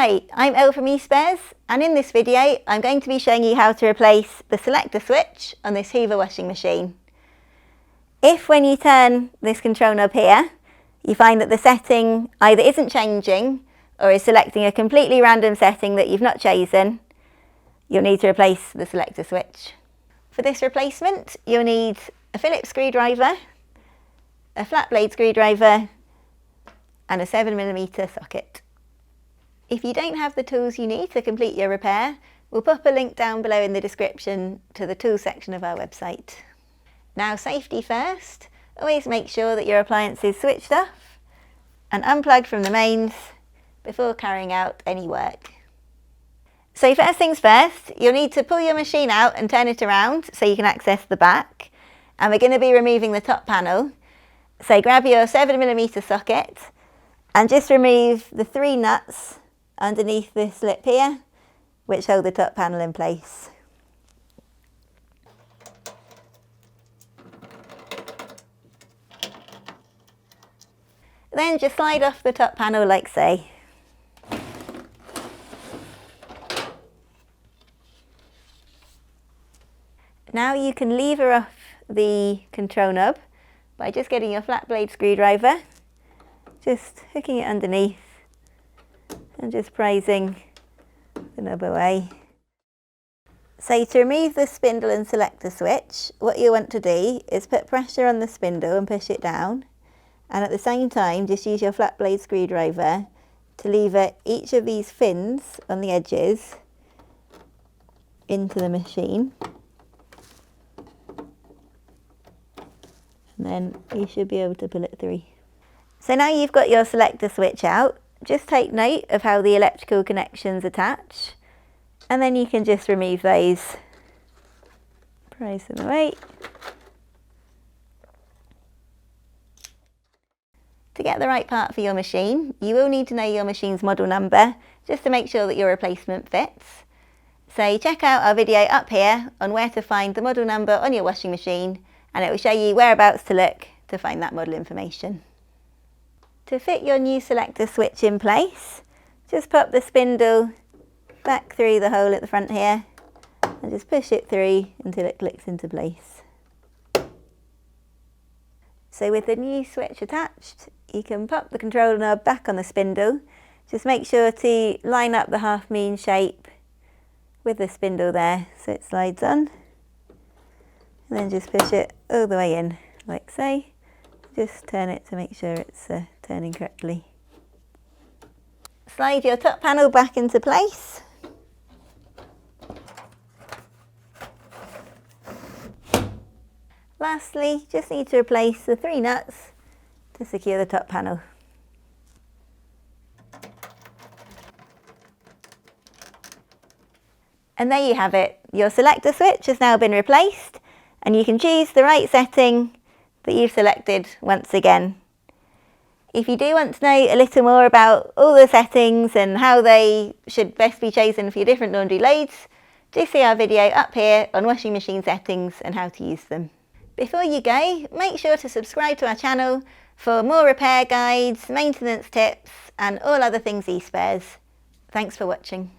Hi, I'm Elle from eSpares, and in this video I'm going to be showing you how to replace the selector switch on this Hoover washing machine. If when you turn this control knob here, you find that the setting either isn't changing or is selecting a completely random setting that you've not chosen, you'll need to replace the selector switch. For this replacement, you'll need a Phillips screwdriver, a flat blade screwdriver, and a 7mm socket. If you don't have the tools you need to complete your repair, we'll pop a link down below in the description to the tools section of our website. Now, safety first, always make sure that your appliance is switched off and unplugged from the mains before carrying out any work. So first things first, you'll need to pull your machine out and turn it around so you can access the back. And we're going to be removing the top panel. So grab your 7mm socket and just remove the 3 nuts underneath this lip here, which hold the top panel in place. Then just slide off the top panel like so. Now you can lever off the control knob by just getting your flat blade screwdriver, just hooking it underneath and just prising the knob away. So to remove the spindle and selector switch, what you want to do is put pressure on the spindle and push it down, and at the same time just use your flat blade screwdriver to lever each of these fins on the edges into the machine. And then you should be able to pull it through. So now you've got your selector switch out, just take note of how the electrical connections attach, and then you can just remove those. Prise them away. To get the right part for your machine, you will need to know your machine's model number, just to make sure that your replacement fits. So check out our video up here on where to find the model number on your washing machine, and it will show you whereabouts to look to find that model information. To fit your new selector switch in place, just pop the spindle back through the hole at the front here and just push it through until it clicks into place. So with the new switch attached, you can pop the control knob back on the spindle. Just make sure to line up the half moon shape with the spindle there so it slides on. And then just push it all the way in, like so. Just turn it to make sure it's turning correctly. Slide your top panel back into place. Lastly, just need to replace the 3 nuts to secure the top panel. And there you have it. Your selector switch has now been replaced, and you can choose the right setting that you've selected once again. If you do want to know a little more about all the settings and how they should best be chosen for your different laundry loads, do see our video up here on washing machine settings and how to use them. Before you go, make sure to subscribe to our channel for more repair guides, maintenance tips and all other things eSpares. Thanks for watching.